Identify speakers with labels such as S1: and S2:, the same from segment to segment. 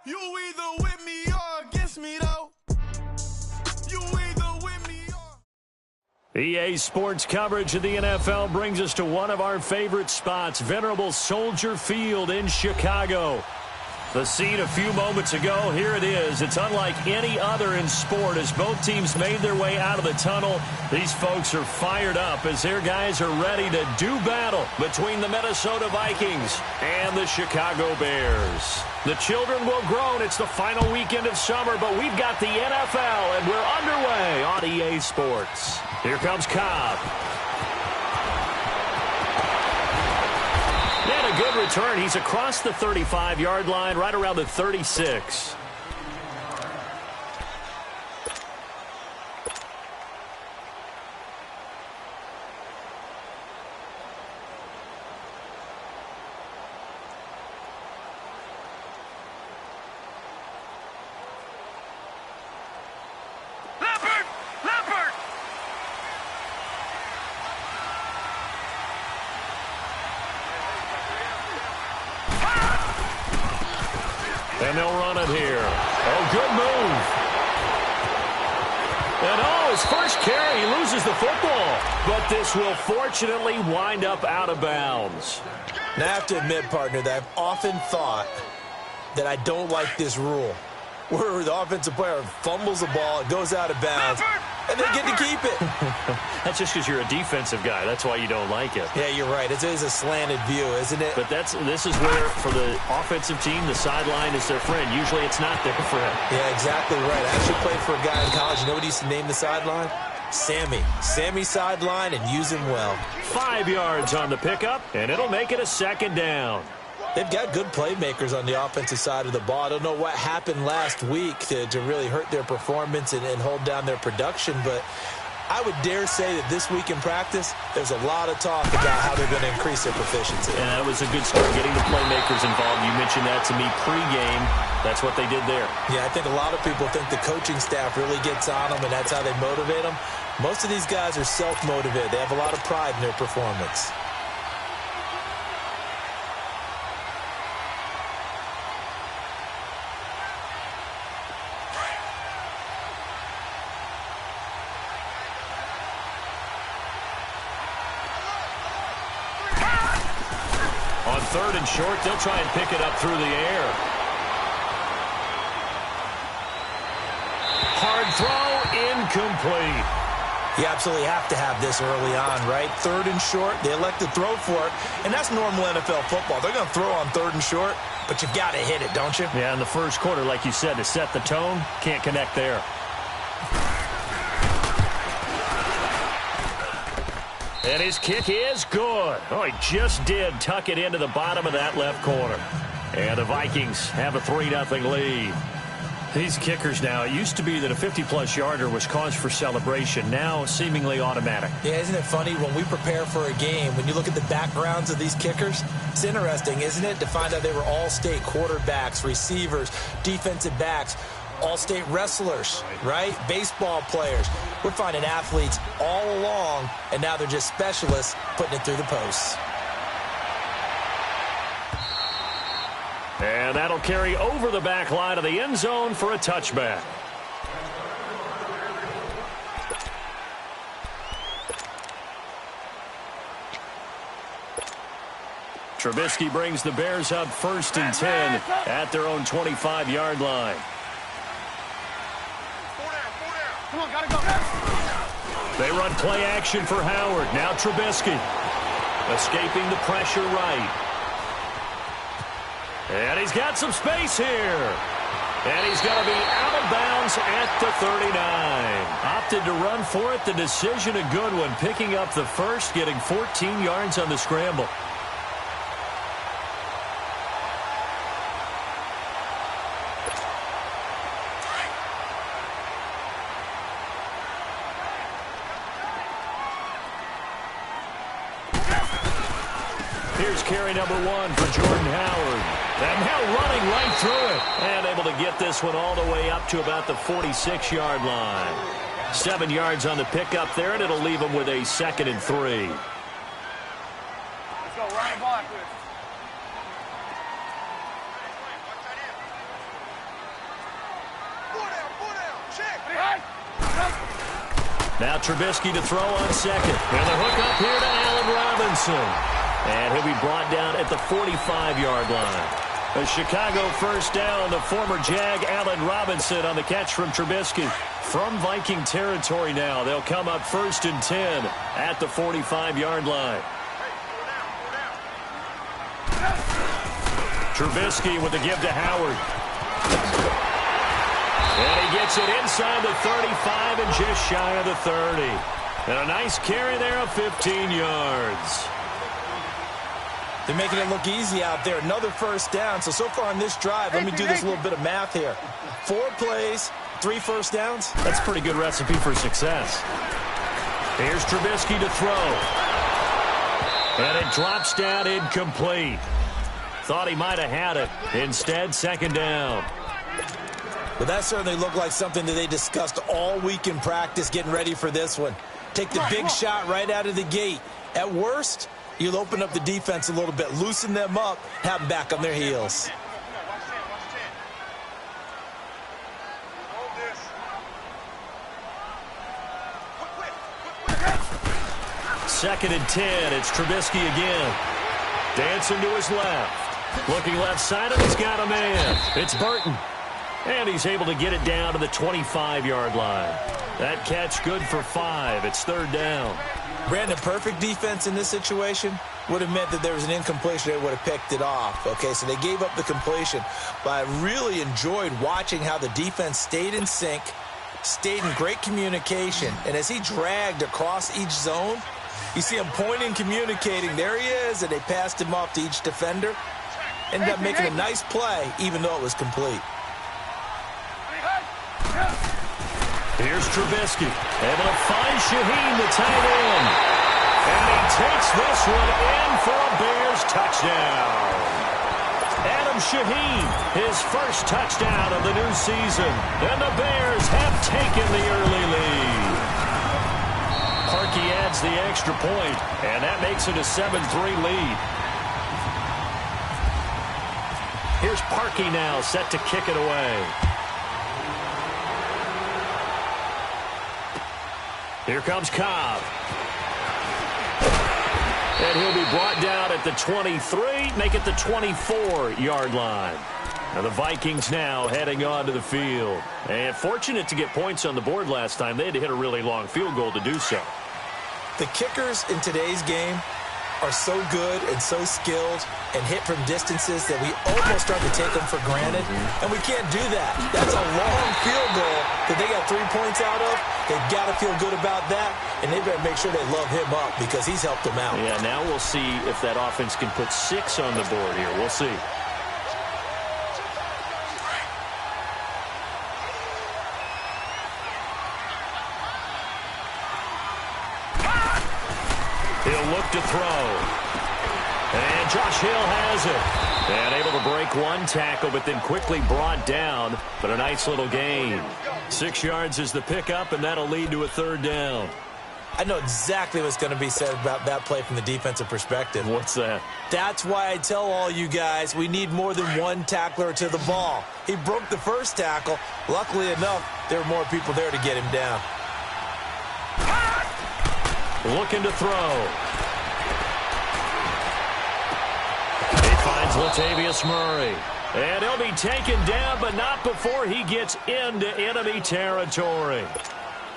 S1: You either with me or against me, though. You either with me or...
S2: EA Sports coverage of the NFL brings us to one of our favorite spots, venerable Soldier Field in Chicago. The scene a few moments ago, here it is. It's unlike any other in sport as both teams made their way out of the tunnel. These folks are fired up as their guys are ready to do battle between the Minnesota Vikings and the Chicago Bears. The children will groan. It's the final weekend of summer, but we've got the NFL, and we're underway on EA Sports. Here comes Cobb. And a good return. He's across the 35-yard line, right around the 36. And they'll run it here. Oh, good move. And his first carry, he loses the football. But this will fortunately wind up out of bounds.
S3: Now, I have to admit, partner, that I've often thought that I don't like this rule, where the offensive player fumbles the ball, it goes out of bounds, and they get to keep it.
S2: That's just because you're a defensive guy. That's why you don't like it.
S3: Yeah, you're right. It is a slanted view, isn't it?
S2: But this is where, for the offensive team, the sideline is their friend. Usually it's not their friend.
S3: Yeah, exactly right. I actually played for a guy in college. You know what he used to name the sideline? Sammy. Sammy sideline, and use him well.
S2: 5 yards on the pickup, and it'll make it a second down.
S3: They've got good playmakers on the offensive side of the ball. I don't know what happened last week to really hurt their performance and hold down their production, but I would dare say that this week in practice, there's a lot of talk about how they're going to increase their proficiency.
S2: And that was a good start, getting the playmakers involved. You mentioned that to me pregame. That's what they did there.
S3: Yeah, I think a lot of people think the coaching staff really gets on them, and that's how they motivate them. Most of these guys are self-motivated. They have a lot of pride in their performance.
S2: On 3rd and short, they'll try and pick it up through the air. Hard throw, incomplete.
S3: You absolutely have to have this early on, right? 3rd and short, they elect to throw for it, and that's normal NFL football. They're going to throw on 3rd and short, but you've got to hit it, don't you?
S2: Yeah, in the first quarter, like you said, to set the tone, can't connect there. And his kick is good. Oh, he just did tuck it into the bottom of that left corner. And the Vikings have a 3-0 lead. These kickers now, it used to be that a 50-plus yarder was cause for celebration. Now, seemingly automatic.
S3: Yeah, isn't it funny when we prepare for a game, when you look at the backgrounds of these kickers, it's interesting, isn't it, to find out they were all-state quarterbacks, receivers, defensive backs, all-state wrestlers, right? Baseball players. We're finding athletes all along, and now they're just specialists putting it through the posts.
S2: And that'll carry over the back line of the end zone for a touchback. Trubisky brings the Bears up 1st and 10 at their own 25-yard line.
S1: Come on, gotta go.
S2: They run play action for Howard. Now Trubisky escaping the pressure right. And he's got some space here. And he's going to be out of bounds at the 39. Opted to run for it. The decision a good one. Picking up the first, getting 14 yards on the scramble. Here's carry number 1 for Jordan Howard. And now running right through it. And able to get this one all the way up to about the 46-yard line. 7 yards on the pickup there, and it'll leave them with a 2nd and 3.
S1: Let's go, run the block.
S2: Now Trubisky to throw on second. And the hook up here to Allen Robinson. And he'll be brought down at the 45-yard line. A Chicago first down to former Jag Allen Robinson on the catch from Trubisky. From Viking territory now, they'll come up 1st and 10 at the 45-yard line. Trubisky with the give to Howard. And he gets it inside the 35 and just shy of the 30. And a nice carry there of 15 yards.
S3: They're making it look easy out there. Another first down. So far on this drive, let me do this little bit of math here. 4 plays, 3 first downs.
S2: That's a pretty good recipe for success. Here's Trubisky to throw. And it drops down incomplete. Thought he might have had it. Instead, 2nd down.
S3: But that certainly looked like something that they discussed all week in practice getting ready for this one. Take the big shot right out of the gate. At worst, you'll open up the defense a little bit, loosen them up, have them back on their heels.
S2: Second and 10. It's Trubisky again. Dancing to his left. Looking left side, and he's got a man. It's Burton. And he's able to get it down to the 25-yard line. That catch good for 5. It's 3rd down.
S3: Brandon, perfect defense in this situation would have meant that there was an incompletion. They would have picked it off. Okay, so they gave up the completion. But I really enjoyed watching how the defense stayed in sync, stayed in great communication. And as he dragged across each zone, you see him pointing, communicating. There he is, and they passed him off to each defender. Ended up making a nice play, even though it was complete.
S2: Here's Trubisky, able to find Shaheen, the tight end. And he takes this one in for a Bears touchdown. Adam Shaheen, his first touchdown of the new season. And the Bears have taken the early lead. Parkey adds the extra point, and that makes it a 7-3 lead. Here's Parkey now, set to kick it away. Here comes Cobb. And he'll be brought down at the 23, make it the 24-yard line. And the Vikings now heading onto the field. And fortunate to get points on the board last time. They had to hit a really long field goal to do so.
S3: The kickers in today's game are so good and so skilled and hit from distances that we almost start to take them for granted. And we can't do that. That's a long field goal that they got 3 points out of. They've got to feel good about that, and they better make sure they love him up because he's helped them out.
S2: Yeah, now we'll see if that offense can put 6 on the board here. We'll see. He'll look to throw. And Josh Hill has it. And able to break one tackle, but then quickly brought down. But a nice little gain. 6 yards is the pickup, and that'll lead to a 3rd down.
S3: I know exactly what's going to be said about that play from the defensive perspective.
S2: What's that?
S3: That's why I tell all you guys we need more than one tackler to the ball. He broke the first tackle. Luckily enough, there were more people there to get him down.
S2: Looking to throw. He finds Latavius Murray. And he'll be taken down, but not before he gets into enemy territory.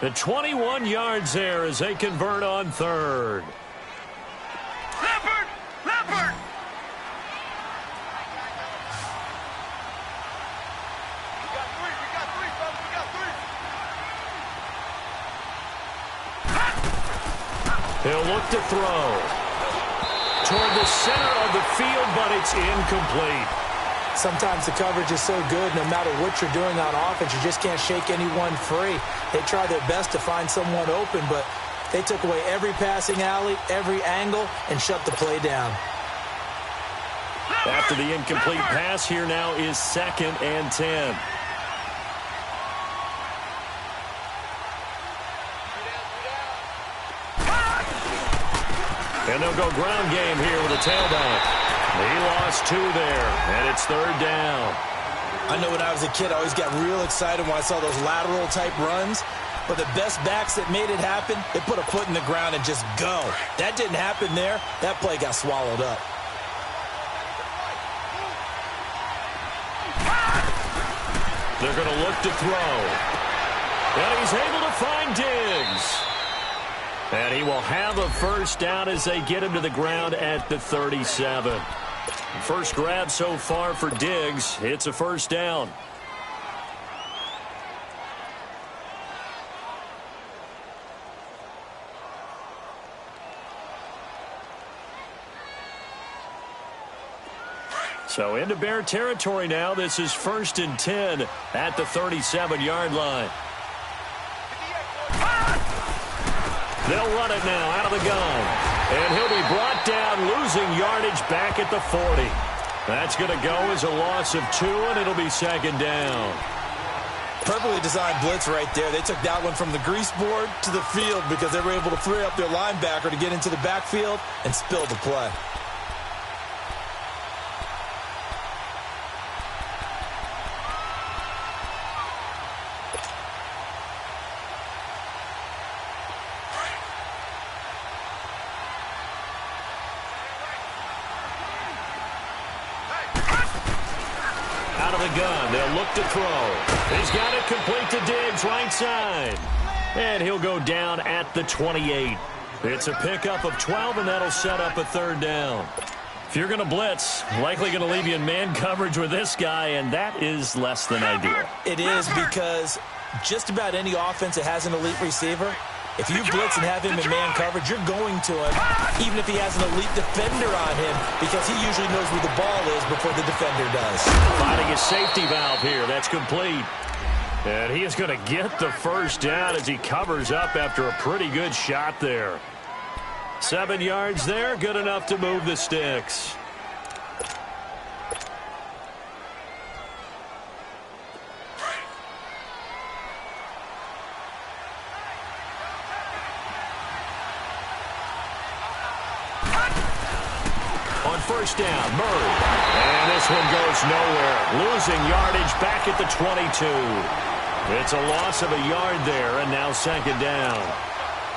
S2: The 21 yards there as they convert on 3rd.
S1: Leopard! Leopard! We got 3, fellas, we got 3.
S2: He'll look to throw. Toward the center of the field, but it's incomplete.
S3: Sometimes the coverage is so good, no matter what you're doing on offense, you just can't shake anyone free. They try their best to find someone open, but they took away every passing alley, every angle, and shut the play down.
S2: After the incomplete pass, here now is 2nd and 10. And they'll go ground game here with a tailback. He lost 2 there, and it's 3rd down.
S3: I know when I was a kid, I always got real excited when I saw those lateral-type runs. But the best backs that made it happen, they put a foot in the ground and just go. That didn't happen there. That play got swallowed up.
S2: They're going to look to throw. And he's able to find Diggs. And he will have a first down as they get him to the ground at the 37. First grab so far for Diggs. It's a first down. So into Bear territory now. This is 1st and 10 at the 37-yard line. They'll run it now out of the gun. And he'll be brought down, losing yardage back at the 40. That's going to go as a loss of 2, and it'll be 2nd down.
S3: Perfectly designed blitz right there. They took that one from the grease board to the field because they were able to free up their linebacker to get into the backfield and spill the play.
S2: Gun. They'll look to throw. He's got it complete to Diggs, right side. And he'll go down at the 28. It's a pickup of 12, and that'll set up a 3rd down. If you're going to blitz, likely going to leave you in man coverage with this guy, and that is less than ideal.
S3: It is, because just about any offense that has an elite receiver, if you blitz and have him in man coverage, you're going to him, even if he has an elite defender on him, because he usually knows where the ball is before the defender does.
S2: Finding a safety valve here. That's complete. And he is going to get the first down as he covers up after a pretty good shot there. 7 yards there, good enough to move the sticks. First down, Murray. And this one goes nowhere. Losing yardage back at the 22. It's a loss of a yard there, and now 2nd down.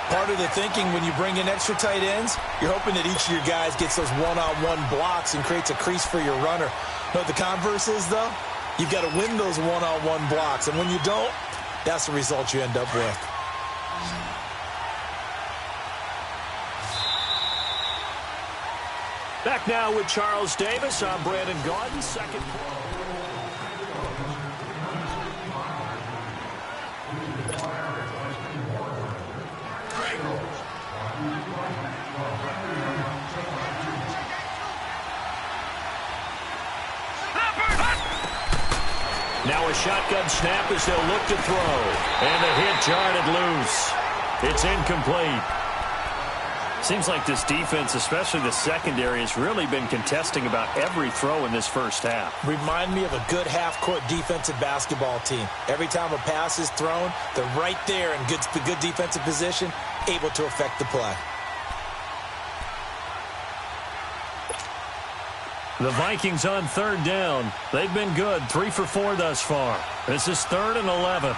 S3: Part of the thinking when you bring in extra tight ends, you're hoping that each of your guys gets those one-on-one blocks and creates a crease for your runner. But the converse is, though, you've got to win those one-on-one blocks. And when you don't, that's the result you end up with.
S2: Back now with Charles Davis. I'm Brandon Gaudin. Second. Now a shotgun snap as they'll look to throw. And the hit jarred loose. It's incomplete. Seems like this defense, especially the secondary, has really been contesting about every throw in this first half.
S3: Remind me of a good half-court defensive basketball team. Every time a pass is thrown, they're right there in good defensive position, able to affect the play.
S2: The Vikings on 3rd down. They've been good, 3 for 4 thus far. This is 3rd and 11.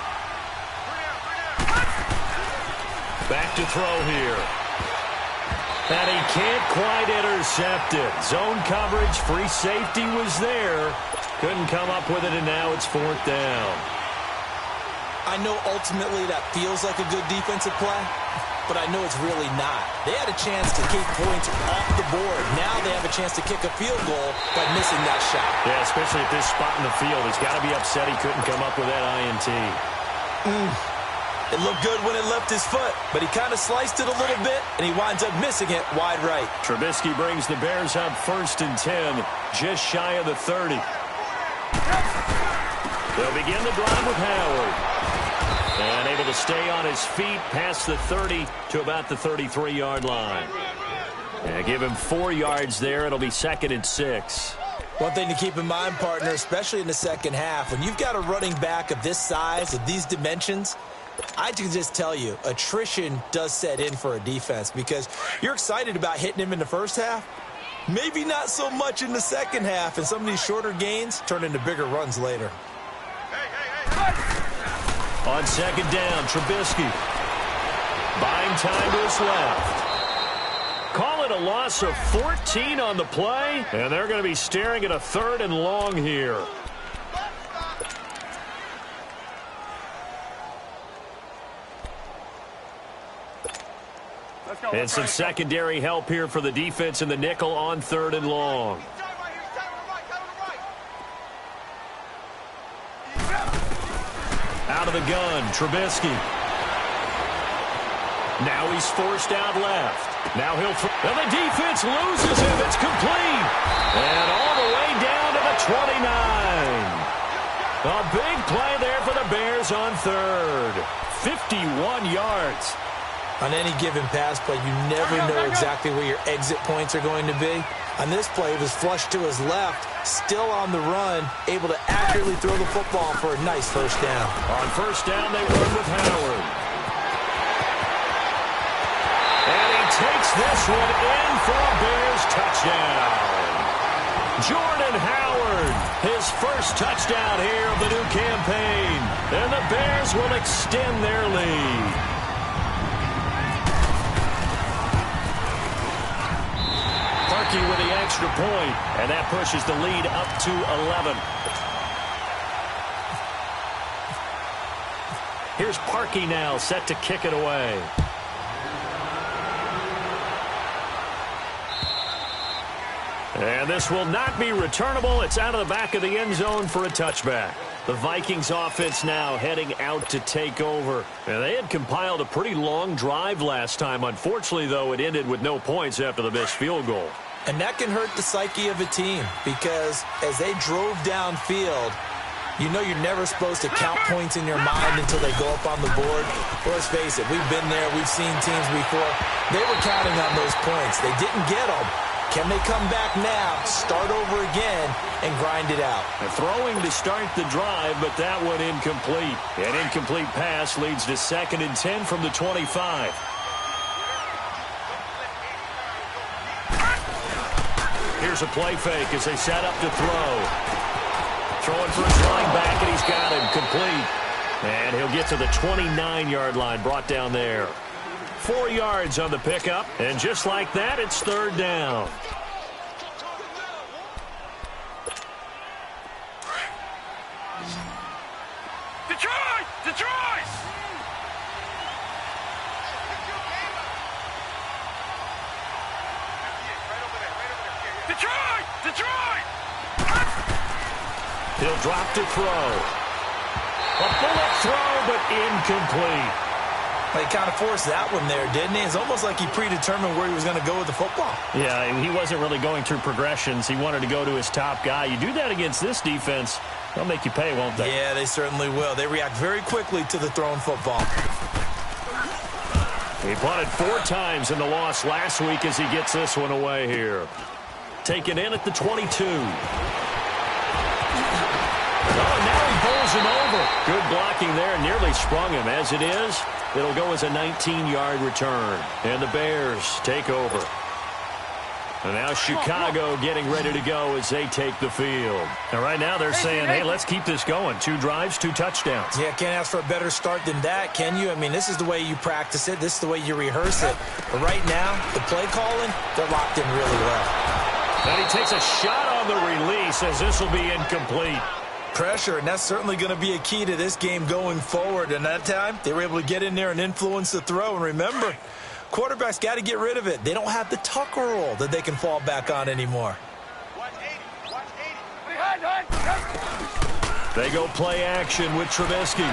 S2: Back to throw here. And he can't quite intercept it. Zone coverage, free safety was there. Couldn't come up with it, and now it's 4th down.
S3: I know ultimately that feels like a good defensive play, but I know it's really not. They had a chance to keep points off the board. Now they have a chance to kick a field goal by missing that shot.
S2: Yeah, especially at this spot in the field. He's got to be upset he couldn't come up with that INT.
S3: It looked good when it left his foot, but he kind of sliced it a little bit, and he winds up missing it wide right.
S2: Trubisky brings the Bears up 1st and 10, just shy of the 30. They'll begin the drive with Howard. And able to stay on his feet past the 30 to about the 33-yard line. And give him 4 yards there. It'll be 2nd and 6.
S3: One thing to keep in mind, partner, especially in the second half, when you've got a running back of this size, of these dimensions, I can just tell you, attrition does set in for a defense because you're excited about hitting him in the first half. Maybe not so much in the second half, and some of these shorter gains turn into bigger runs later.
S2: On second down, Trubisky. Buying time to his left. Call it a loss of 14 on the play, and they're going to be staring at a 3rd and long here. And some secondary help here for the defense in the nickel on 3rd and long. Out of the gun, Trubisky. Now he's forced out left. Now he'll and the defense loses him. It's complete. And all the way down to the 29. A big play there for the Bears on 3rd. 51 yards.
S3: On any given pass play, you never know exactly where your exit points are going to be. On this play, it was flushed to his left, still on the run, able to accurately throw the football for a nice first down.
S2: On first down, they run with Howard. And he takes this one in for a Bears touchdown. Jordan Howard, his first touchdown here of the new campaign. And the Bears will extend their lead. With the extra point, and that pushes the lead up to 11. Here's Parkey now, set to kick it away. And this will not be returnable. It's out of the back of the end zone for a touchback. The Vikings offense now heading out to take over. And they had compiled a pretty long drive last time. Unfortunately, though, it ended with no points after the missed field goal.
S3: And that can hurt the psyche of a team because as they drove downfield, you know you're never supposed to count points in your mind until they go up on the board. Well, let's face it, we've been there. We've seen teams before. They were counting on those points. They didn't get them. Can they come back now, start over again, and grind it out?
S2: They're throwing to start the drive, but that one incomplete. An incomplete pass leads to 2nd and 10 from the 25. Here's a play fake as they set up to throw. Throwing for his line back, and he's got him complete. And he'll get to the 29-yard line, brought down there. 4 yards on the pickup, and just like that, it's 3rd down.
S1: Detroit! Detroit! Detroit! Detroit!
S2: He'll drop to throw. A bullet throw, but incomplete.
S3: He kind of forced that one there, didn't he? It's almost like he predetermined where he was going to go with the football.
S2: Yeah, he wasn't really going through progressions. He wanted to go to his top guy. You do that against this defense, they'll make you pay, won't they?
S3: Yeah, they certainly will. They react very quickly to the thrown football.
S2: He punted 4 times in the loss last week as he gets this one away here. Taken in at the 22. Oh, now he bowls him over. Good blocking there, nearly sprung him. As it is, it'll go as a 19-yard return. And the Bears take over. And now Chicago getting ready to go as they take the field. And right now they're saying, hey, let's keep this going. 2 drives, 2 touchdowns.
S3: Yeah, can't ask for a better start than that, can you? I mean, this is the way you practice it. This is the way you rehearse it. But right now, the play calling, they're locked in really well.
S2: And he takes a shot on the release as this will be incomplete.
S3: Pressure, and that's certainly going to be a key to this game going forward. And that time, they were able to get in there and influence the throw. And remember, quarterbacks got to get rid of it. They don't have the tuck rule that they can fall back on anymore.
S2: They go play action with Trubisky.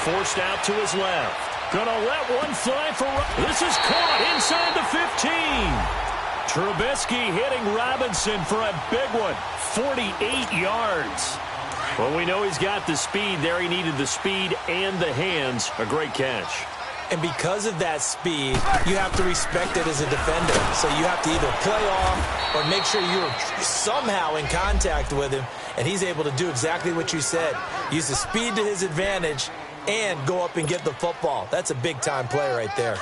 S2: Forced out to his left. Gonna let one fly for... This is caught inside the 15. Trubisky hitting Robinson for a big one. 48 yards. Well, we know he's got the speed there. He needed the speed and the hands. A great catch.
S3: And because of that speed, you have to respect it as a defender. So you have to either play off or make sure you're somehow in contact with him. And he's able to do exactly what you said. Use the speed to his advantage and go up and get the football. That's a big-time play right there.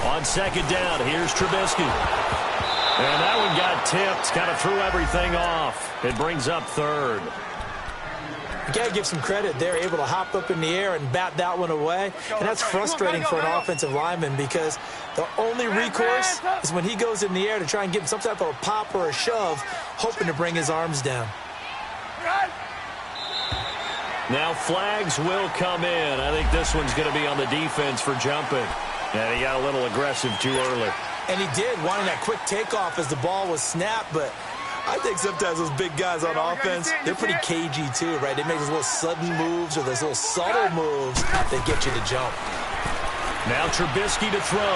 S2: On second down, here's Trubisky. And that one got tipped, kind of threw everything off. It brings up third.
S3: You got to give some credit. They're able to hop up in the air and bat that one away. And that's frustrating for an offensive lineman because the only recourse is when he goes in the air to try and give him some type of a pop or a shove, hoping to bring his arms down.
S2: Now flags will come in. I think this one's going to be on the defense for jumping. And he got a little aggressive too early.
S3: And he did, wanting that quick takeoff as the ball was snapped, but I think sometimes those big guys on offense, they're pretty cagey too, right? They make those little sudden moves or those little subtle moves that get you to jump.
S2: Now Trubisky to throw.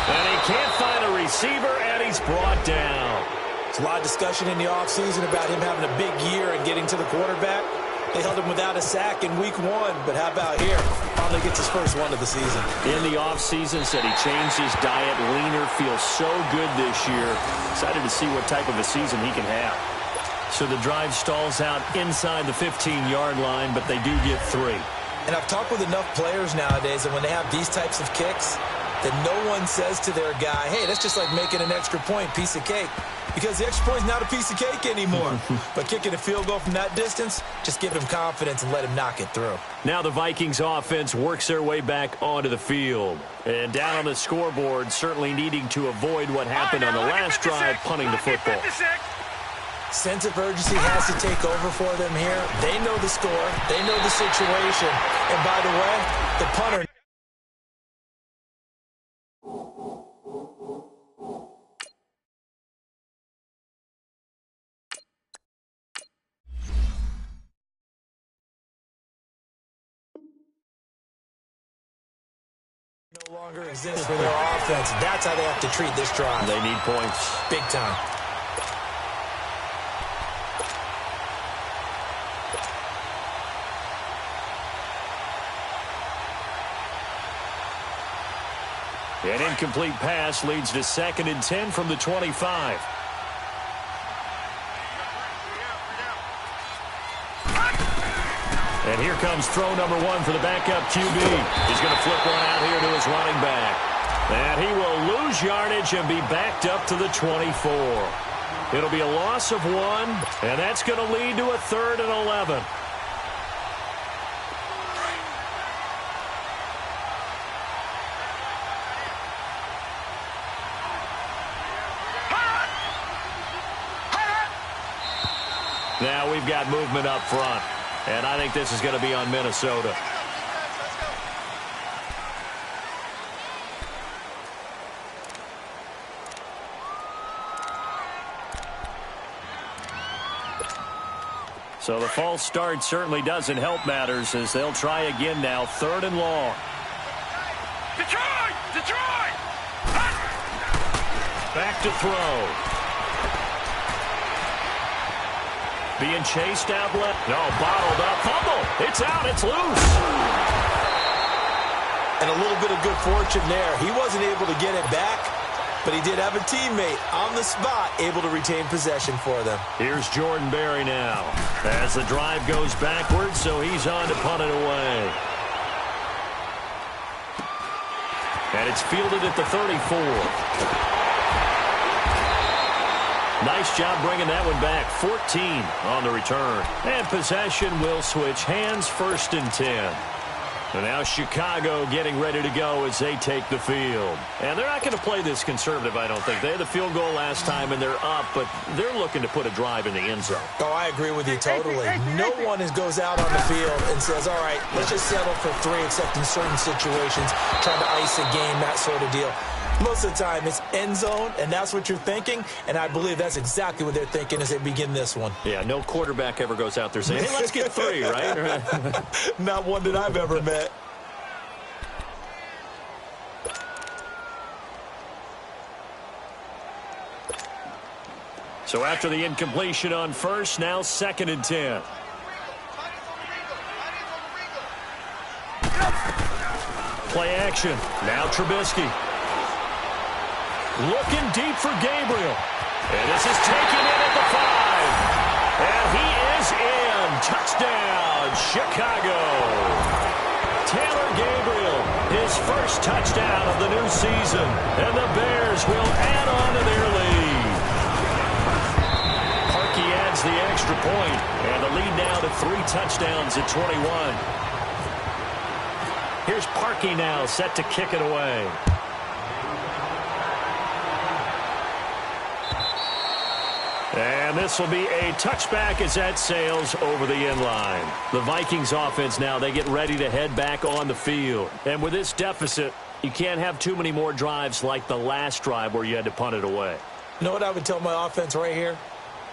S2: And he can't find a receiver, and he's brought down.
S3: There's a lot of discussion in the offseason about him having a big year and getting to the quarterback. They held him without a sack in week 1, but how about here? Finally gets his first one of the season.
S2: In the offseason, said he changed his diet, leaner, feels so good this year. Excited to see what type of a season he can have. So the drive stalls out inside the 15-yard line, but they do get 3.
S3: And I've talked with enough players nowadays that when they have these types of kicks, that no one says to their guy, hey, that's just like making an extra point, piece of cake. Because the extra point's not a piece of cake anymore. But kicking a field goal from that distance, just give him confidence and let him knock it through.
S2: Now the Vikings offense works their way back onto the field. And down on the scoreboard, certainly needing to avoid what happened on the last drive, punting the football.
S3: Sense of urgency has to take over for them here. They know the score. They know the situation. And by the way, the punter. No longer exists for their offense. That's how they have to treat this drive.
S2: They need points.
S3: Big time.
S2: An incomplete pass leads to 2nd and 10 from the 25. And here comes throw number 1 for the backup QB. He's going to flip one out here to his running back. And he will lose yardage and be backed up to the 24. It'll be a loss of 1, and that's going to lead to a 3rd and 11. Now we've got movement up front. And I think this is going to be on Minnesota. So the false start certainly doesn't help matters as they'll try again now. 3rd and long.
S1: Detroit!
S2: Back to throw. Being chased out left. No, bottled up. Fumble. It's out. It's loose.
S3: And a little bit of good fortune there. He wasn't able to get it back, but he did have a teammate on the spot able to retain possession for them.
S2: Here's Jordan Berry now as the drive goes backwards, so he's on to punt it away. And it's fielded at the 34. Nice job bringing that one back. 14 on the return. And possession will switch hands, 1st and 10. And now Chicago getting ready to go as they take the field. And they're not going to play this conservative, I don't think. They had the field goal last time, and they're up, but they're looking to put a drive in the end zone.
S3: Oh, I agree with you totally. No one goes out on the field and says, all right, let's just settle for 3, except in certain situations, trying to ice a game, that sort of deal. Most of the time, it's end zone, and that's what you're thinking, and I believe that's exactly what they're thinking as they begin this one.
S2: Yeah, no quarterback ever goes out there saying, hey, let's get 3, right?
S3: Not one that I've ever met.
S2: So after the incompletion on 1st, now 2nd and 10. Play action. Now Trubisky. Looking deep for Gabriel. And this is taken in at the 5. And he is in. Touchdown, Chicago. Taylor Gabriel, his first first touchdown of the new season, and the Bears will add on to their lead. Parkey adds the extra point, and the lead now to 3 touchdowns at 21. Here's Parkey now, set to kick it away. And this will be a touchback as that sails over the end line. The Vikings offense now, they get ready to head back on the field. And with this deficit, you can't have too many more drives like the last drive where you had to punt it away.
S3: You know what I would tell my offense right here?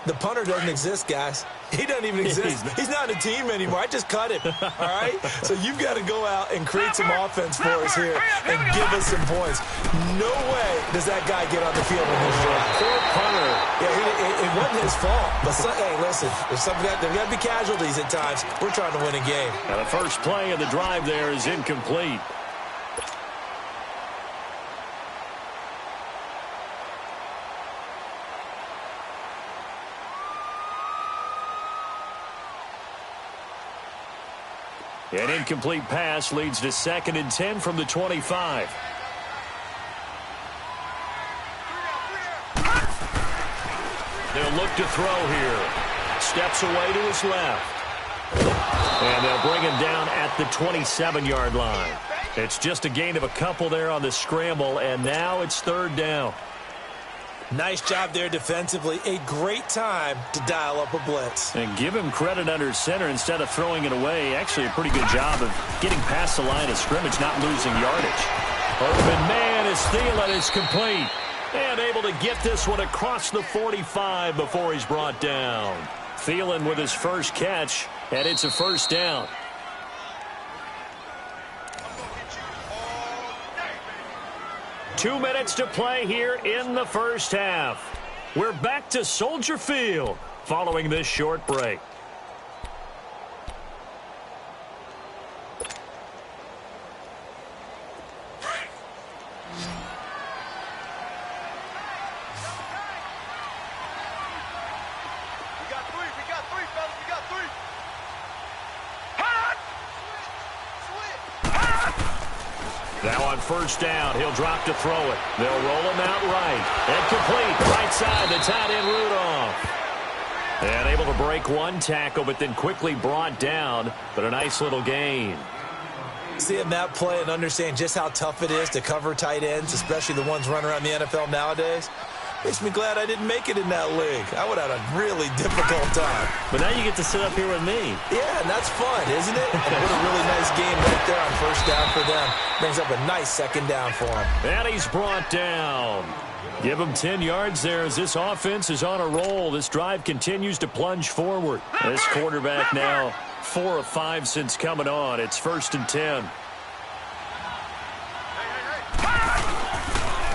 S3: The punter doesn't exist, guys. He doesn't even exist. He's not a team anymore. I just cut him, all right? So you've got to go out and create some offense for us here and give us some points. No way does that guy get on the field in this drive.
S2: Poor punter.
S3: Yeah, it wasn't his fault. But, hey, listen, there's got to be casualties at times. We're trying to win a game.
S2: Now the first play of the drive there is incomplete. An incomplete pass leads to 2nd and 10 from the 25. They'll look to throw here. Steps away to his left. And they'll bring him down at the 27-yard line. It's just a gain of a couple there on the scramble, and now it's 3rd down.
S3: Nice job there defensively. A great time to dial up a blitz.
S2: And give him credit under center instead of throwing it away. Actually a pretty good job of getting past the line of scrimmage, not losing yardage. Open man is Thielen is complete. And able to get this one across the 45 before he's brought down. Thielen with his first catch, and it's a 1st down. Two minutes to play here in the first half. We're back to Soldier Field following this short break. Now on 1st down, he'll drop to throw it. They'll roll him out right. And complete. Right side, the tight end Rudolph. And able to break one tackle, but then quickly brought down. But a nice little gain.
S3: Seeing that play and understand just how tough it is to cover tight ends, especially the ones running around the NFL nowadays, makes me glad I didn't make it in that league. I would have had a really difficult time.
S2: But now you get to sit up here with me.
S3: Yeah, and that's fun, isn't it? And what a really nice game right there on 1st down for them. Brings up a nice 2nd down for him.
S2: And he's brought down. Give him 10 yards there as this offense is on a roll. This drive continues to plunge forward. This quarterback now 4 of 5 since coming on. It's 1st and 10.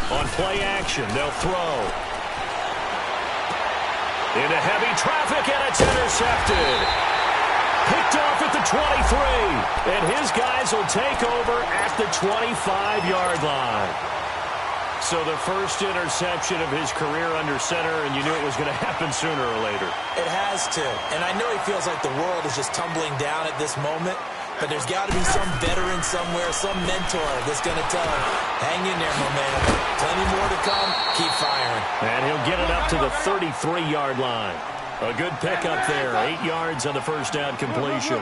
S2: On play action, they'll throw. Into heavy traffic, and it's intercepted. Picked off at the 23. And his guys will take over at the 25-yard line. So the first interception of his career under center, and you knew it was going to happen sooner or later.
S3: It has to. And I know he feels like the world is just tumbling down at this moment. But there's got to be some veteran somewhere, some mentor that's going to tell him, hang in there, my man. Plenty more to come. Keep firing.
S2: And he'll get it up to the 33-yard line. A good pickup there. 8 yards on the 1st down completion.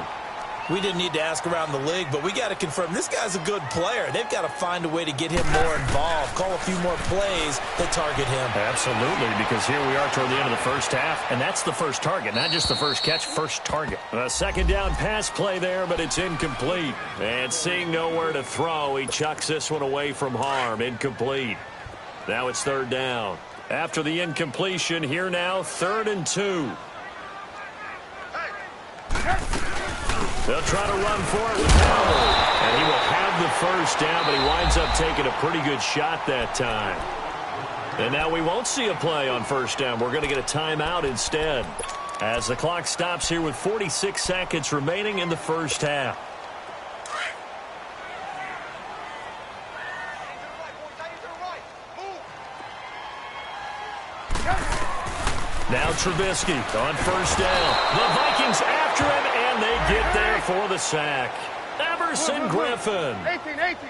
S3: We didn't need to ask around the league, but we got to confirm this guy's a good player. They've got to find a way to get him more involved, call a few more plays that target him.
S2: Absolutely, because here we are toward the end of the first half, and that's the first target, not just the first catch, first target. A 2nd down pass play there, but it's incomplete. And seeing nowhere to throw, he chucks this one away from harm. Incomplete. Now it's 3rd down. After the incompletion, here now, 3rd and 2. They'll try to run for it with Howard. And he will have the 1st down, but he winds up taking a pretty good shot that time. And now we won't see a play on 1st down. We're going to get a timeout instead. As the clock stops here with 46 seconds remaining in the first half. Now Trubisky on 1st down. The Vikings after him, and they get there for the sack. Number Everson Griffin.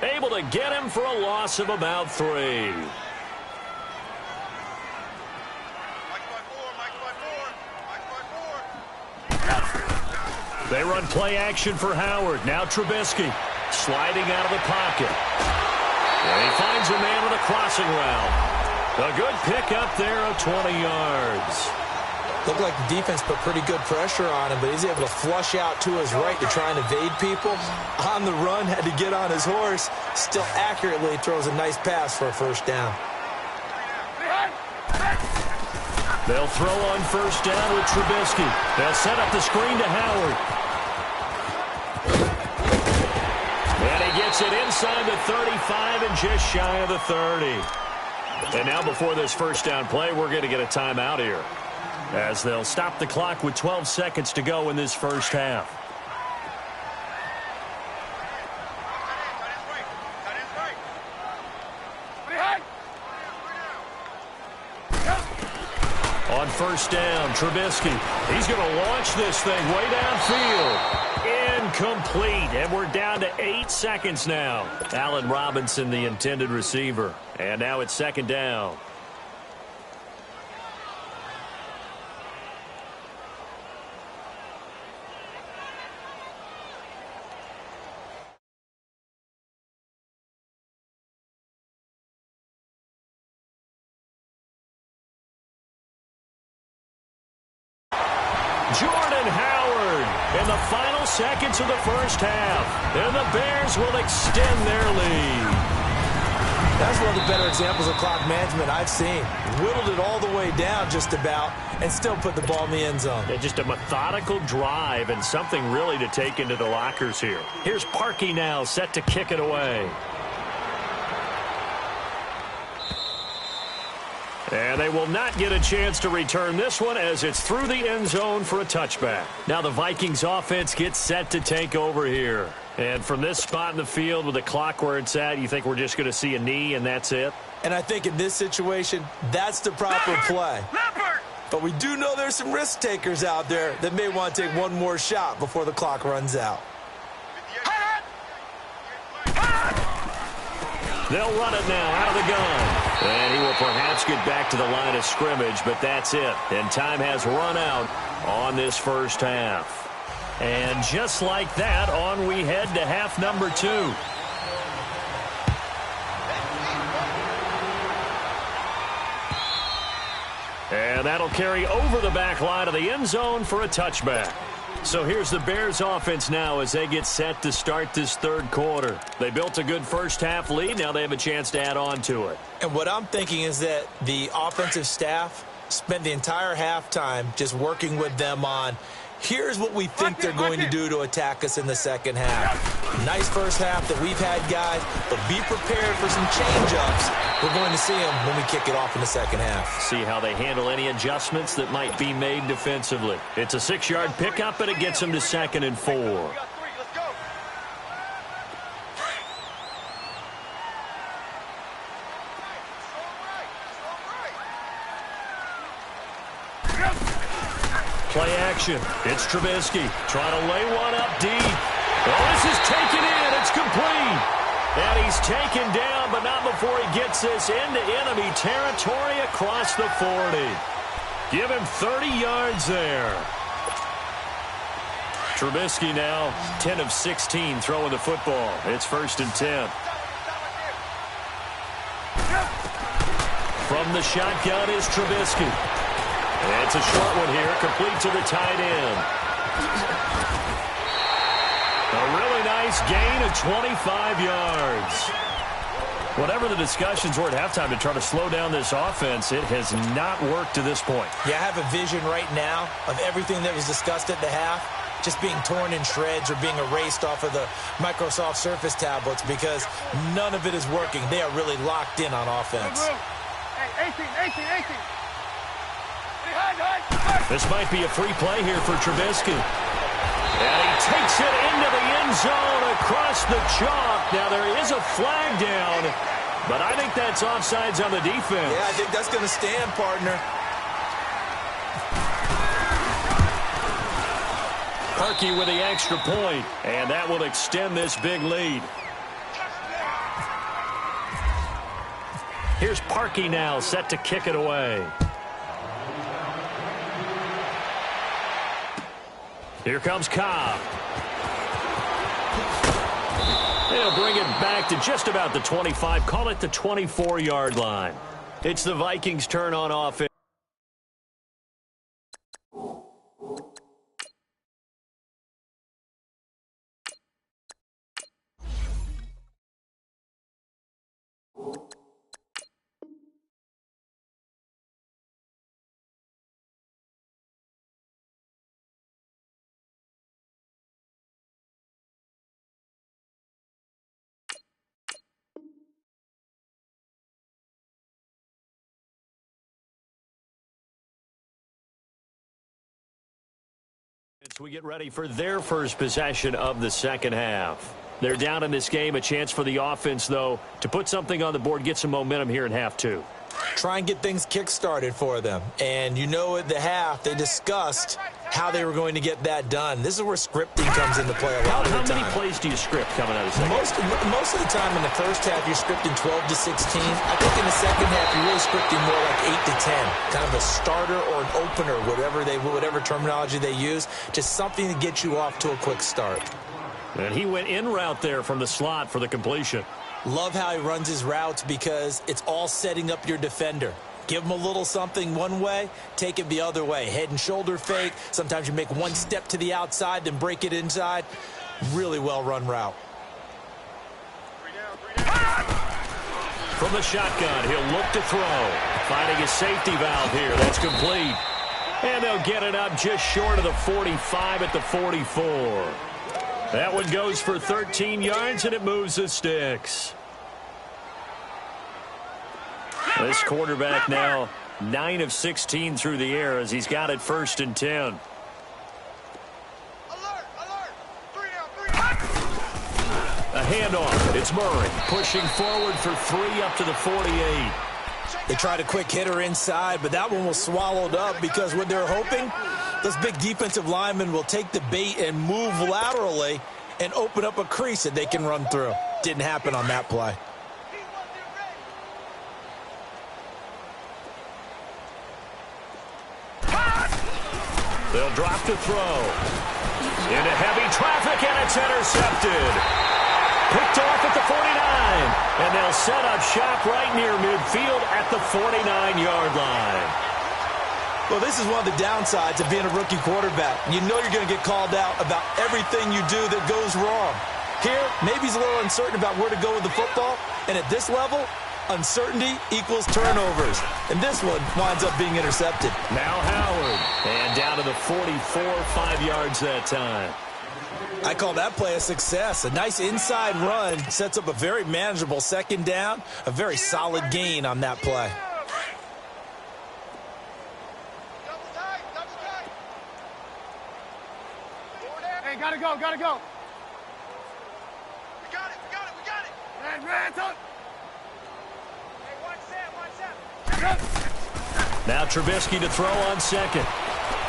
S1: 18.
S2: Able to get him for a loss of about 3. They run play action for Howard. Now Trubisky sliding out of the pocket. And he finds a man with a crossing route. A good pickup there of 20 yards.
S3: Looked like the defense put pretty good pressure on him, but he's able to flush out to his right to try and evade people. On the run, had to get on his horse. Still accurately throws a nice pass for a first down.
S2: They'll throw on first down with Trubisky. They'll set up the screen to Howard. And he gets it inside the 35 and just shy of the 30. And now before this first down play, we're going to get a timeout here, as they'll stop the clock with 12 seconds to go in this first half. On first down, Trubisky. He's going to launch this thing way downfield. Incomplete, and we're down to 8 seconds now. Allen Robinson, the intended receiver. And now it's second down. Jordan Howard in the final seconds of the first half. And the Bears will extend their lead.
S3: That's one of the better examples of clock management I've seen. Whittled it all the way down just about and still put the ball in the end zone.
S2: Yeah, just a methodical drive and something really to take into the lockers here. Here's Parkey now set to kick it away. And they will not get a chance to return this one as it's through the end zone for a touchback. Now the Vikings offense gets set to take over here. And from this spot in the field with the clock where it's at, you think we're just going to see a knee and that's it?
S3: And I think in this situation, that's the proper play. But we do know there's some risk takers out there that may want to take one more shot before the clock runs out.
S2: They'll run it now out of the gun. And he will perhaps get back to the line of scrimmage, but that's it. And time has run out on this first half. And just like that, on we head to half number 2. And that'll carry over the back line of the end zone for a touchback. So here's the Bears offense now as they get set to start this third quarter. They built a good first half lead. Now they have a chance to add on to it.
S3: And what I'm thinking is that the offensive staff spent the entire halftime just working with them on, here's what we think they're going to do to attack us in the second half. Nice first half that we've had, guys, but be prepared for some change-ups. We're going to see them when we kick it off in the second half.
S2: See how they handle any adjustments that might be made defensively. It's a 6-yard pickup, but it gets them to 2nd and 4. Play action. It's Trubisky trying to lay one up deep. Oh, this is taken in. It's complete. And he's taken down, but not before he gets this into enemy territory across the 40. Give him 30 yards there. Trubisky now 10 of 16 throwing the football. It's 1st and 10. From the shotgun is Trubisky. It's a short one here, complete to the tight end. A really nice gain of 25 yards. Whatever the discussions were at halftime to try to slow down this offense, it has not worked to this point.
S3: Yeah, I have a vision right now of everything that was discussed at the half just being torn in shreds or being erased off of the Microsoft Surface tablets because none of it is working. They are really locked in on offense.
S1: Hey, 18.
S2: This might be a free play here for Trubisky. And he takes it into the end zone across the chalk. Now there is a flag down, but I think that's offsides on the defense.
S3: Yeah, I think that's going to stand, partner.
S2: Parkey with the extra point, and that will extend this big lead. Here's Parkey now, set to kick it away. Here comes Cobb. They'll bring it back to just about the 25, call it the 24-yard line. It's the Vikings' turn on offense. As we get ready for their first possession of the second half. They're down in this game. A chance for the offense, though, to put something on the board, get some momentum here in half two.
S3: Try and get things kick-started for them. And you know at the half, they discussed how they were going to get that done. This is where scripting comes into play a lot of the time.
S2: How many plays do you script coming out of the second?
S3: Most of the time in the first half, you're scripting 12 to 16. I think in the second half, you're really scripting more like 8 to 10. Kind of a starter or an opener, whatever terminology they use. Just something to get you off to a quick start.
S2: And he went in route there from the slot for the completion.
S3: Love how he runs his routes because it's all setting up your defender. Give him a little something one way, take it the other way. Head and shoulder fake. Sometimes you make one step to the outside, then break it inside. Really well-run route.
S2: From the shotgun, he'll look to throw. Finding his safety valve here. That's complete. And they'll get it up just short of the 45 at the 44. That one goes for 13 yards, and it moves the sticks. This quarterback now 9 of 16 through the air as he's got it 1st and 10.
S1: Alert, alert. 3 down.
S2: A handoff. It's Murray pushing forward for 3 up to the 48.
S3: They tried a quick hitter inside, but that one was swallowed up because what they're hoping, those big defensive linemen will take the bait and move laterally and open up a crease that they can run through. Didn't happen on that play.
S2: They'll drop to throw. Into heavy traffic, and it's intercepted. Picked off at the 49. And they'll set up shop right near midfield at the 49-yard line.
S3: Well, this is one of the downsides of being a rookie quarterback. You know you're going to get called out about everything you do that goes wrong. Here, maybe he's a little uncertain about where to go with the football. And at this level, uncertainty equals turnovers. And this one winds up being intercepted.
S2: Now Howard. And down to the 44, 5 yards that time.
S3: I call that play a success. A nice inside run sets up a very manageable second down. A very solid gain on that play.
S1: Hey, gotta go. We got it. Man, talk. Hey, watch that.
S2: Now Trubisky to throw on second.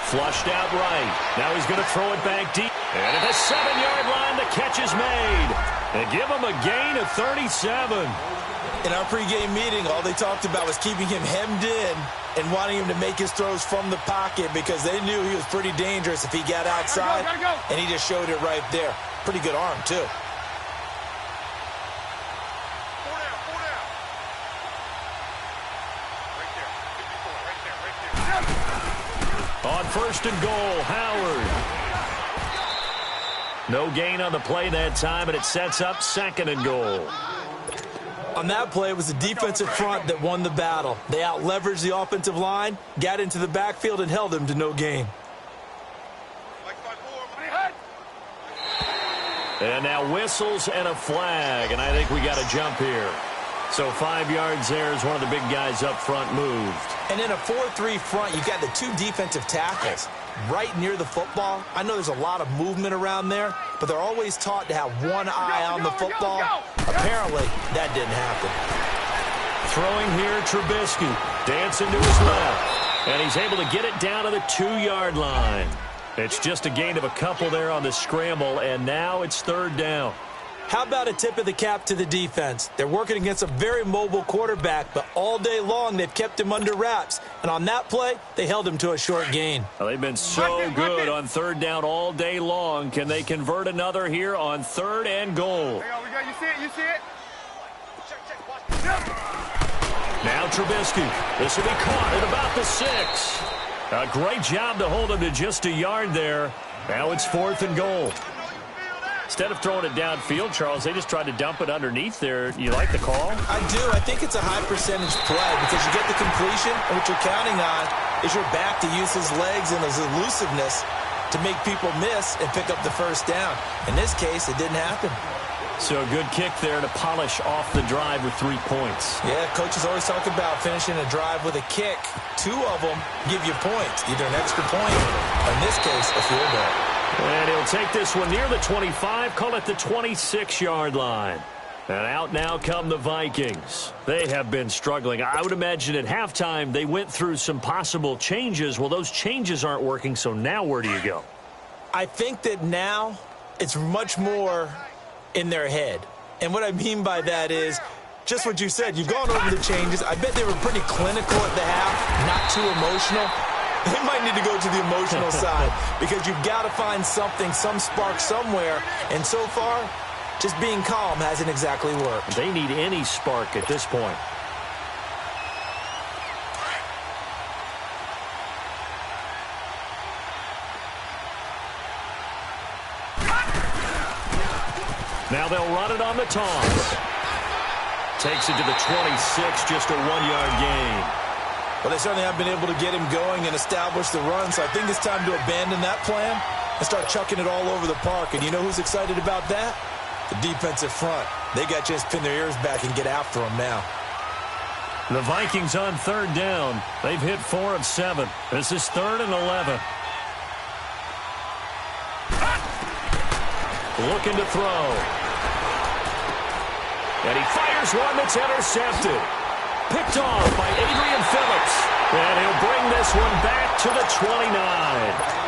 S2: Flushed out right. Now he's going to throw it back deep. And at the 7-yard line, the catch is made. They give him a gain of 37.
S3: In our pregame meeting, all they talked about was keeping him hemmed in and wanting him to make his throws from the pocket because they knew he was pretty dangerous if he got outside.
S1: Gotta go.
S3: And he just showed it right there. Pretty good arm, too.
S1: 4 down. Right there.
S2: On 1st and goal, Howard. No gain on the play that time, and it sets up 2nd and goal.
S3: On that play, it was the defensive front that won the battle. They out-leveraged the offensive line, got into the backfield, and held him to no gain.
S2: And now whistles and a flag, and I think we got a jump here. So 5 yards there as one of the big guys up front moved.
S3: And in a 4-3 front, you've got the 2 defensive tackles right near the football. I know there's a lot of movement around there, but they're always taught to have one eye on the football. Apparently, that didn't happen.
S2: Throwing here, Trubisky. Dancing to his left. And he's able to get it down to the 2-yard line. It's just a gain of a couple there on the scramble, and now it's third down.
S3: How about a tip of the cap to the defense? They're working against a very mobile quarterback, but all day long they've kept him under wraps. And on that play, they held him to a short gain.
S2: Well, they've been so good on third down all day long. Can they convert another here on third and goal?
S1: You see it? You see it?
S2: Now Trubisky. This will be caught at about the 6. A great job to hold him to just a yard there. Now it's fourth and goal. Instead of throwing it downfield, Charles, they just tried to dump it underneath there. You like the call?
S3: I do. I think it's a high percentage play because you get the completion, and what you're counting on is your back to use his legs and his elusiveness to make people miss and pick up the first down. In this case, it didn't happen.
S2: So a good kick there to polish off the drive with 3 points.
S3: Yeah, coaches always talk about finishing a drive with a kick. 2 of them give you points, either an extra point or, in this case, a field goal.
S2: And he'll take this one near the 25, call it the 26-yard line. And out now come the Vikings. They have been struggling. I would imagine at halftime they went through some possible changes. Well, those changes aren't working, so now where do you go?
S3: I think that now it's much more in their head. And what I mean by that is just what you said. You've gone over the changes. I bet they were pretty clinical at the half, not too emotional. They might need to go to the emotional side because you've got to find something, some spark somewhere. And so far, just being calm hasn't exactly worked.
S2: They need any spark at this point. Now they'll run it on the toss. Takes it to the 26, just a 1-yard gain.
S3: Well, they certainly haven't been able to get him going and establish the run, so I think it's time to abandon that plan and start chucking it all over the park. And you know who's excited about that? The defensive front. They got to just pin their ears back and get after him now.
S2: The Vikings on third down. They've hit 4 of 7. This is 3rd and 11. Looking to throw. And he fires one that's intercepted. Picked off by Adrian Phillips. And he'll bring this one back to the 29.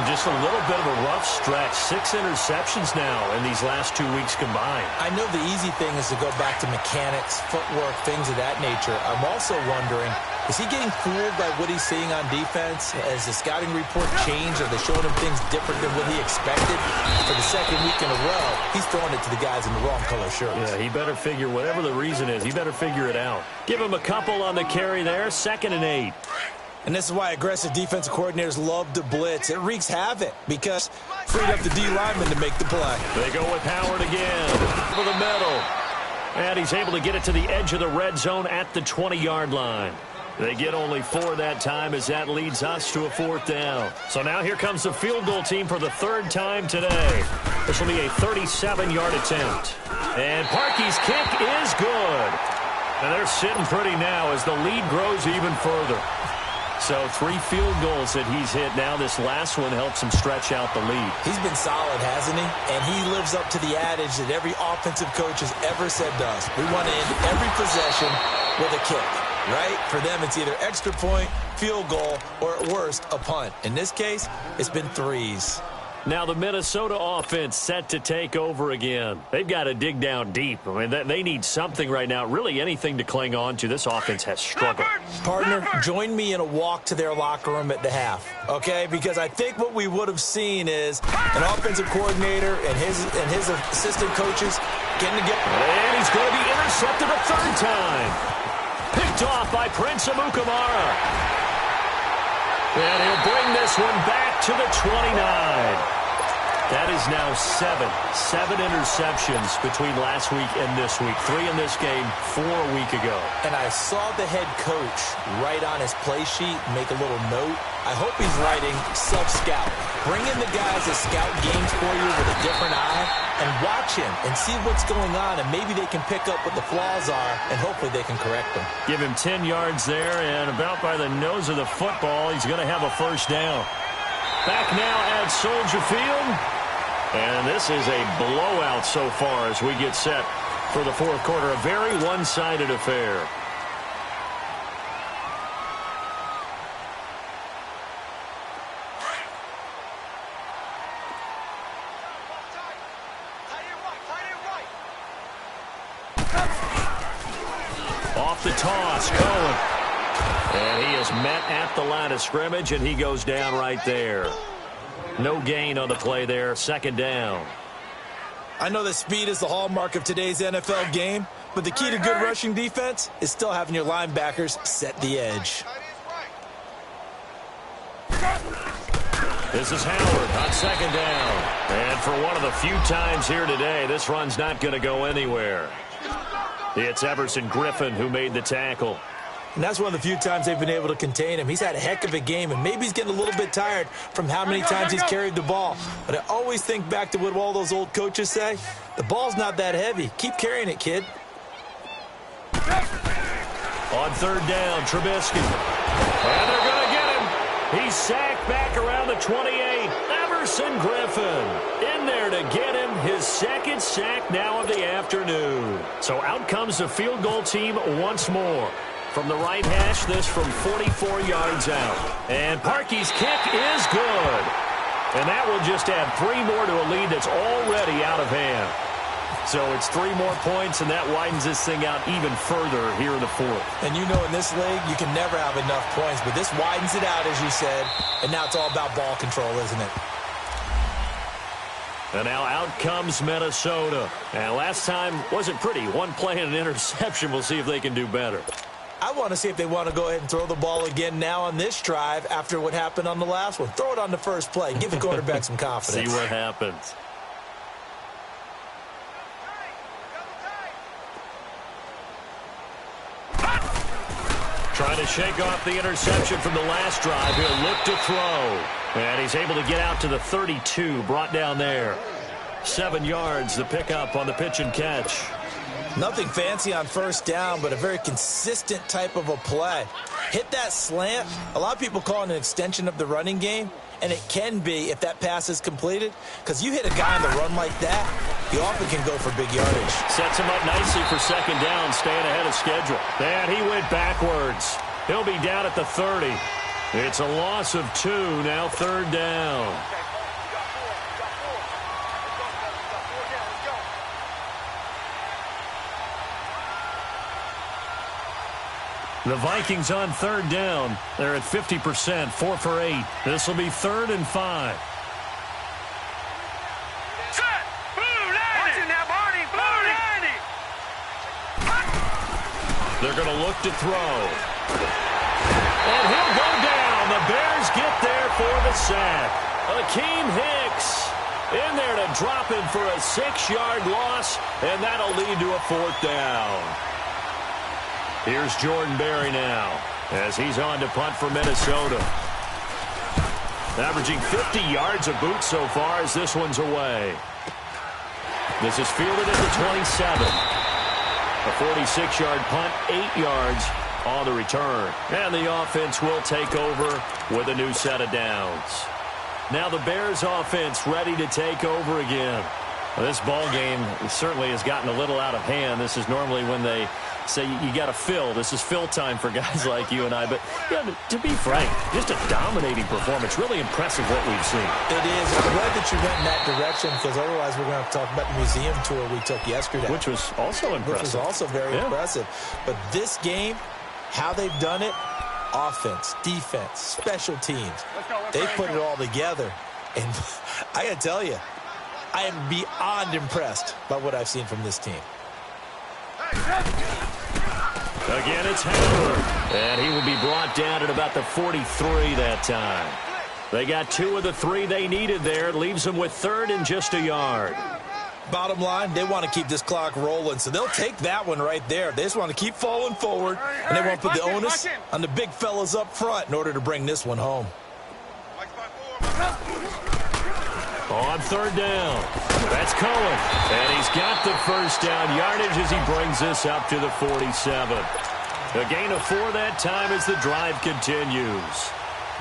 S2: Just a little bit of a rough stretch. 6 interceptions now in these last 2 weeks combined.
S3: I know the easy thing is to go back to mechanics, footwork, things of that nature. I'm also wondering, is he getting fooled by what he's seeing on defense? Has the scouting report changed? Are they showing him things different than what he expected? For the second week in a row, he's throwing it to the guys in the wrong color shirts.
S2: Yeah, he better figure, whatever the reason is, he better figure it out. Give him a couple on the carry there, 2nd and 8.
S3: And this is why aggressive defensive coordinators love to blitz. It wreaks havoc because freed up the D lineman to make the play.
S2: They go with Howard again for the middle. And he's able to get it to the edge of the red zone at the 20-yard line. They get only 4 that time as that leads us to a 4th down. So now here comes the field goal team for the 3rd time today. This will be a 37-yard attempt. And Parkey's kick is good. And they're sitting pretty now as the lead grows even further. So 3 field goals that he's hit now. This last one helps him stretch out the lead.
S3: He's been solid, hasn't he? And he lives up to the adage that every offensive coach has ever said to us. We want to end every possession with a kick, right? For them, it's either extra point, field goal, or at worst, a punt. In this case, it's been 3s.
S2: Now the Minnesota offense set to take over again. They've got to dig down deep. I mean, they need something right now, really anything to cling on to. This offense has struggled.
S3: Partner, join me in a walk to their locker room at the half, okay? Because I think what we would have seen is an offensive coordinator and his assistant coaches getting together.
S2: And he's going to be intercepted a 3rd time. Picked off by Prince Amukamara. And he'll bring this one back to the 29. That is now 7 interceptions between last week and this week. 3 in this game, 4 a week ago.
S3: And I saw the head coach write on his play sheet, make a little note. I hope he's writing self-scout. Bring in the guys that scout games for you with a different eye and watch him and see what's going on, and maybe they can pick up what the flaws are, and hopefully they can correct them.
S2: Give him 10 yards there, and about by the nose of the football, he's going to have a 1st down. Back now at Soldier Field. And this is a blowout so far as we get set for the 4th quarter. A very one-sided affair. the toss. Cohen. And he is met at the line of scrimmage, and he goes down right there. No gain on the play there. Second down.
S3: I know that speed is the hallmark of today's NFL game, but the key to good rushing defense is still having your linebackers set the edge.
S2: This is Howard on second down. And for one of the few times here today, this run's not going to go anywhere. It's Everson Griffin who made the tackle.
S3: And that's one of the few times they've been able to contain him. He's had a heck of a game, and maybe he's getting a little bit tired from how many times he's carried the ball. But I always think back to what all those old coaches say. The ball's not that heavy. Keep carrying it, kid.
S2: On third down, Trubisky. And they're going to get him. He's sacked back around the 28. Everson Griffin in there to get him his second sack now of the afternoon. So out comes the field goal team once more. From the right hash, this from 44 yards out. And Parkey's kick is good. And that will just add 3 more to a lead that's already out of hand. So it's 3 more points, and that widens this thing out even further here in the fourth. And you know in this league, you can never have enough points, but this widens it out, as you said. And now it's all about ball control, isn't it? And now out comes Minnesota. And last time wasn't pretty. One play and an interception. We'll see if they can do better. I want to see if they want to go ahead and throw the ball again now on this drive after what happened on the last one. Throw it on the first play. Give the quarterback some confidence. See what happens. Trying to shake off the interception from the last drive. He'll look to throw. And he's able to get out to the 32. Brought down there. 7 yards, the pickup on the pitch and catch. Nothing fancy on first down, but a very consistent type of a play. Hit that slant. A lot of people call it an extension of the running game, and it can be if that pass is completed, because you hit a guy on the run like that, you often can go for big yardage. Sets him up nicely for second down, staying ahead of schedule. And he went backwards. He'll be down at the 30. It's a loss of 2, now third down. The Vikings on third down. They're at 50%, 4 for 8. This will be 3rd and 5. They're going to look to throw. And he'll go down. The Bears get there for the sack. Akeem Hicks in there to drop him for a 6-yard loss, and that'll lead to a 4th down. Here's Jordan Berry now as he's on to punt for Minnesota. Averaging 50 yards a boot so far as this one's away. This is fielded at the 27. A 46-yard punt, 8 yards on the return. And the offense will take over with a new set of downs. Now the Bears offense ready to take over again. Well, this ball game certainly has gotten a little out of hand. This is normally when they say you got to fill. This is fill time for guys like you and I. But yeah, to be frank, just a dominating performance. Really impressive what we've seen.
S3: It is. I'm glad that you went in that direction, because otherwise we're going to have to talk about the museum tour we took yesterday.
S2: Which was also impressive.
S3: Which was also very impressive. But this game, how they've done it, offense, defense, special teams, they put it all together. And I got to tell you, I am beyond impressed by what I've seen from this team.
S2: Again, it's Howard. And he will be brought down at about the 43 that time. They got 2 of the 3 they needed there. It leaves them with 3rd and just a yard.
S3: Bottom line, they want to keep this clock rolling, so they'll take that one right there. They just want to keep falling forward, and they want to put the onus on the big fellas up front in order to bring this one home.
S2: On third down, that's Cohen. And he's got the first down yardage as he brings this up to the 47. A gain of 4 that time as the drive continues.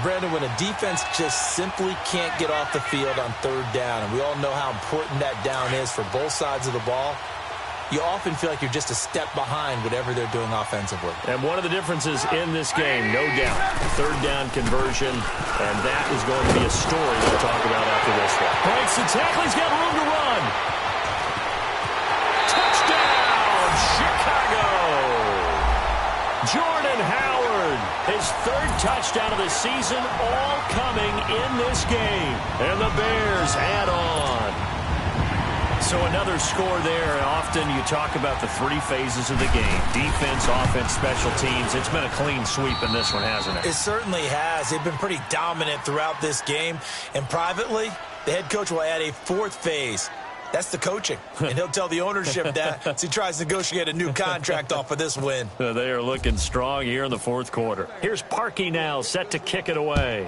S3: Brandon, when a defense just simply can't get off the field on third down, and we all know how important that down is for both sides of the ball, you often feel like you're just a step behind whatever they're doing offensively.
S2: And one of the differences in this game, no doubt, third down conversion, and that is going to be a story we'll talk about after this one. Breaks the tackle, he's got room to run. Touchdown, Chicago! Jordan Howard, his third touchdown of the season, all coming in this game. And the Bears add on. So another score there, and often you talk about the three phases of the game. Defense, offense, special teams. It's been a clean sweep in this one, hasn't it?
S3: It certainly has. They've been pretty dominant throughout this game. And privately, the head coach will add a fourth phase. That's the coaching. And he'll tell the ownership that as he tries to negotiate a new contract off of this win.
S2: They are looking strong here in the fourth quarter. Here's Parkey now, set to kick it away.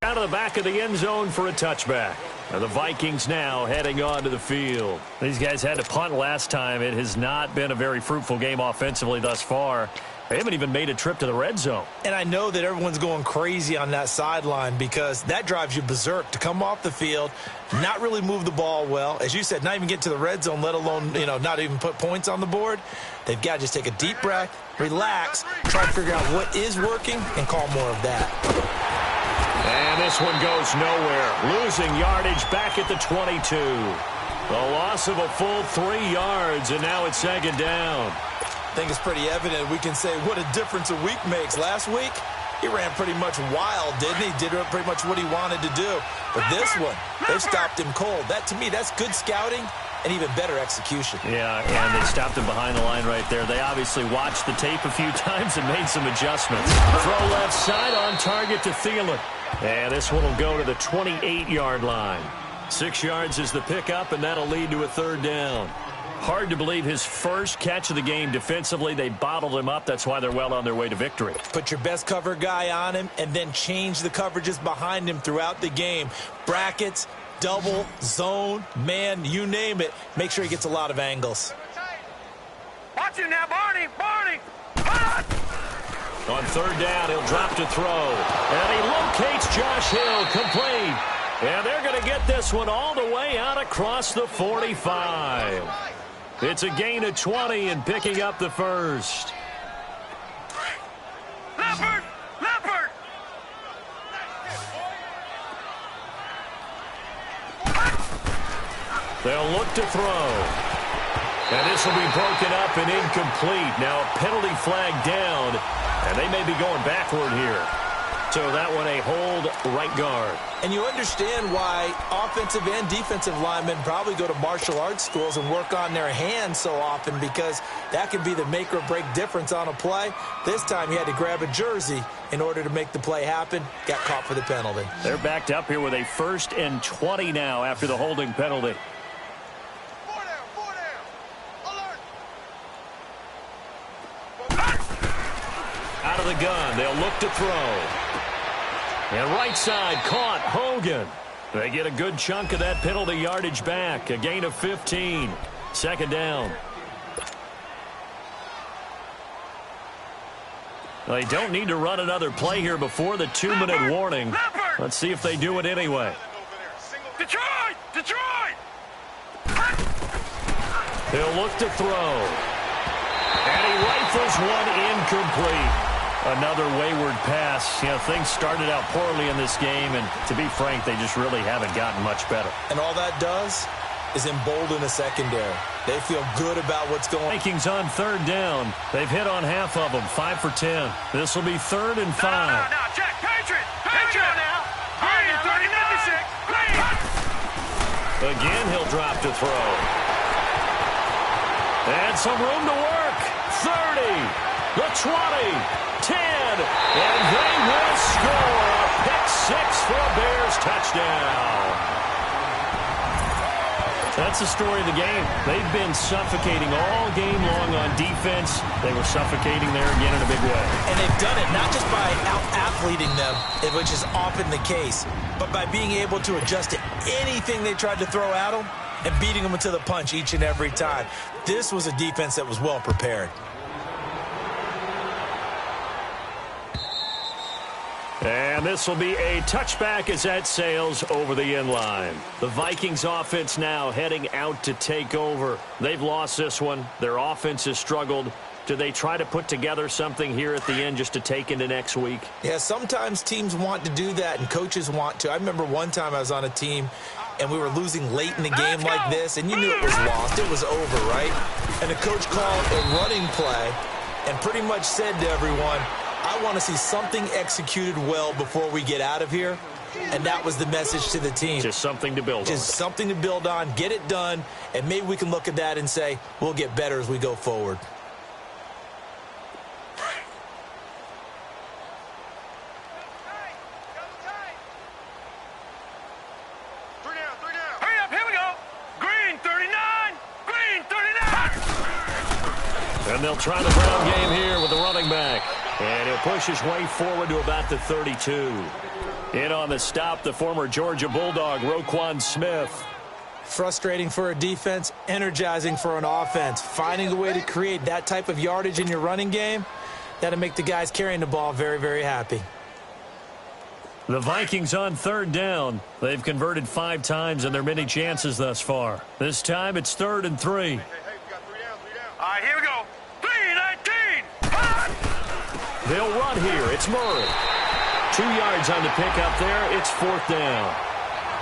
S2: Out of the back of the end zone for a touchback. And the Vikings now heading onto the field. These guys had to punt last time. It has not been a very fruitful game offensively thus far. They haven't even made a trip to the red zone. And I know that everyone's going crazy on that sideline because that drives you berserk to come off the field, not really move the ball well. As you said, not even get to the red zone, let alone, not even put points on the board. They've got to just take a deep breath, relax, try to figure out what is working, and call more of that. And this one goes nowhere. Losing yardage back at the 22. A loss of a full 3 yards, and now it's second down.
S3: I think it's pretty evident. We can say what a difference a week makes. Last week, he ran pretty much wild, didn't he? Did pretty much what he wanted to do. But this one, they've stopped him cold. That, to me, that's good scouting and even better execution.
S2: Yeah, and they stopped him behind the line right there. They obviously watched the tape a few times and made some adjustments. Throw left side on target to Thielen. And this one will go to the 28-yard line. 6 yards is the pickup, and that'll lead to a third down. Hard to believe his first catch of the game defensively. They bottled him up. That's why they're well on their way to victory.
S3: Put your best cover guy on him and then change the coverages behind him throughout the game. Brackets, double, zone, man, you name it. Make sure he gets a lot of angles.
S4: Watch him now, Barney.
S2: On third down, he'll drop to throw. And he locates Josh Hill, complete. And they're going to get this one all the way out across the 45. It's a gain of 20 and picking up the first.
S4: Leopard!
S2: They'll look to throw. And this will be broken up and incomplete. Now a penalty flag down, and they may be going backward here. So that one a hold right guard.
S3: And you understand why offensive and defensive linemen probably go to martial arts schools and work on their hands so often, because that can be the make or break difference on a play. This time he had to grab a jersey in order to make the play happen. Got caught for the penalty.
S2: They're backed up here with a 1st and 20 now after the holding penalty. Out of the gun, they'll look to throw. And right side caught Hogan. They get a good chunk of that penalty yardage back. A gain of 15. Second down. They don't need to run another play here before the 2-minute warning. Let's see if they do it anyway.
S4: Detroit!
S2: He'll look to throw. And he rifles one incomplete. Another wayward pass. Things started out poorly in this game, and to be frank, they just really haven't gotten much better.
S3: And all that does is embolden the secondary. They feel good about what's going on.
S2: Vikings on third down. They've hit on half of them, 5 for 10. This will be 3rd and 5.
S4: No, check. Patriot now. 30-96.
S2: Again, he'll drop to throw. And some room to work. 30, the 20, 10, and they will score. A pick 6 for a Bears touchdown. That's the story of the game. They've been suffocating all game long on defense. They were suffocating there again in a big way.
S3: And they've done it not just by out-athleting them, which is often the case, but by being able to adjust to anything they tried to throw at them and beating them into the punch each and every time. This was a defense that was well prepared.
S2: And this will be a touchback as that sails over the end line. The Vikings offense now heading out to take over. They've lost this one. Their offense has struggled. Do they try to put together something here at the end just to take into next week?
S3: Yeah, sometimes teams want to do that and coaches want to. I remember one time I was on a team and we were losing late in the game like this, and you knew it was lost. It was over, right? And the coach called a running play and pretty much said to everyone, I want to see something executed well before we get out of here. And that was the message to the team.
S2: Just something to build on.
S3: Just something to build on, get it done, and maybe we can look at that and say, we'll get better as we go forward.
S4: Hurry up, here we go. Green 39, green 39.
S2: And they'll try the ground game here with the running back. And he'll push his way forward to about the 32. In on the stop, the former Georgia Bulldog, Roquan Smith.
S3: Frustrating for a defense, energizing for an offense. Finding a way to create that type of yardage in your running game, that'll make the guys carrying the ball very, very happy.
S2: The Vikings on third down. They've converted 5 times in their many chances thus far. This time it's 3rd and 3.
S4: Hey, we got 3 down. All right, here we go. 3-19. Hot.
S2: They'll run here. It's Murray. 2 yards on the pickup there. It's 4th down.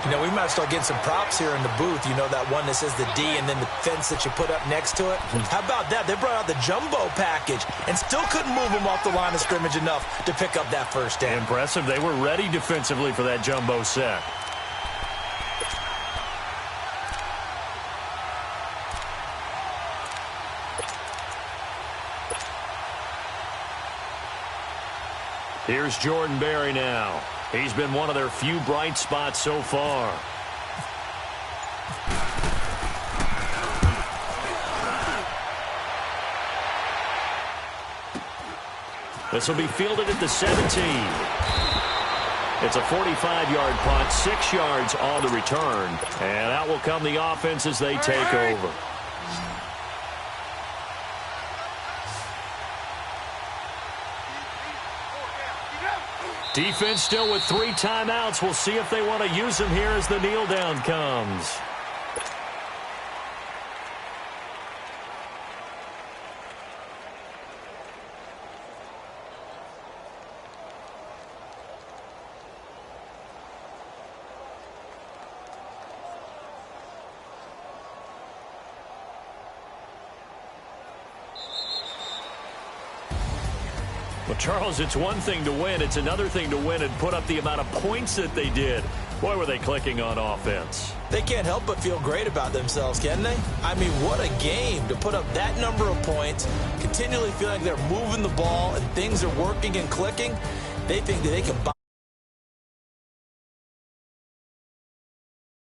S3: You know, we might start getting some props here in the booth. You know, that one that says the D and then the fence that you put up next to it? How about that? They brought out the jumbo package and still couldn't move them off the line of scrimmage enough to pick up that first down.
S2: Impressive. They were ready defensively for that jumbo set. Here's Jordan Berry now. He's been one of their few bright spots so far. This will be fielded at the 17. It's a 45-yard punt, 6 yards on the return. And out will come the offense as they take over. Defense still with 3 timeouts. We'll see if they want to use them here as the kneel down comes. Well, Charles, it's one thing to win. It's another thing to win and put up the amount of points that they did. Boy, were they clicking on offense.
S3: They can't help but feel great about themselves, can they? I mean, what a game to put up that number of points, continually feeling like they're moving the ball and things are working and clicking. They think that they can buy